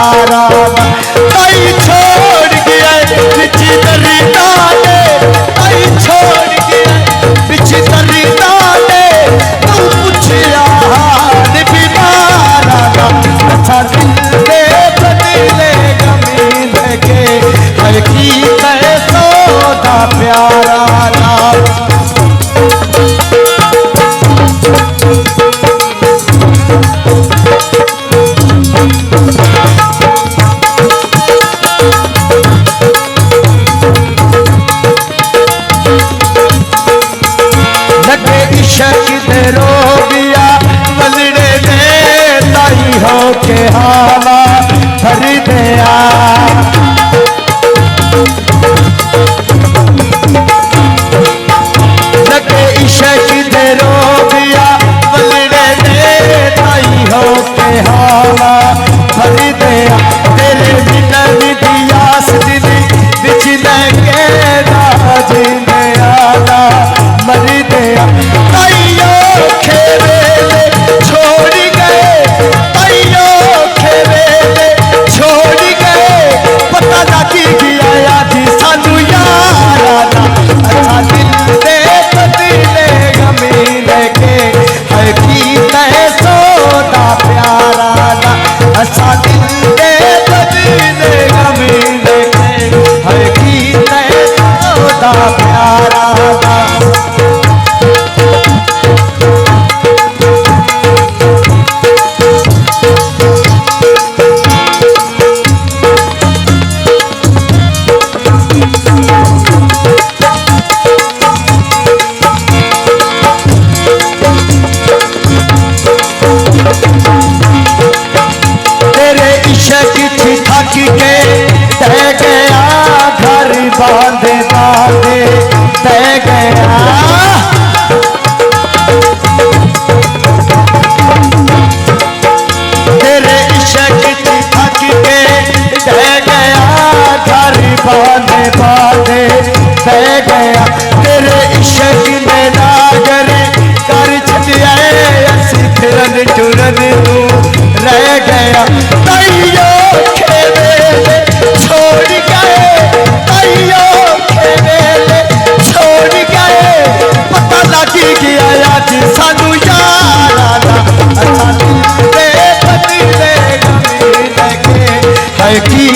प्यारा ताई छोड़ गया बिच दरिया ने ताई छोड़ गया बिच दरिया ने तू पूछया हाल बीमारा अच्छा दिल दे बदले गमी लगे हर की सौदा प्यारा के हवा भर दिया लगे इश्क दे रोबिया बलड़े दे ताई हो के हवा भर दिया तेरे मिलन दी आस दिल बिच लगे राज ने आना मर दिया ताइयो खेवे छोड़ गए छोड़ गए पता लगी गया जी सानू यारा अच्छा दिल दे बदले गमी लगे हर की सौदा प्यारा अच्छा दिल दे बदले गमी लगे हर की सौदा प्यारा थक के दे गया घर बांधे बांधे दे गया तेरे इश्क की थक के दे गया घर बांधे बांधे दे गया तेरे इश्क में नागर कर छड़िया असी फिरन टुरन तू रह गया ताइयो छोड़ गए ताइयो खेले छोड़ गए पता लगी गया जी सानू यारा अच्छा दिल दे बदले गमी लगे है की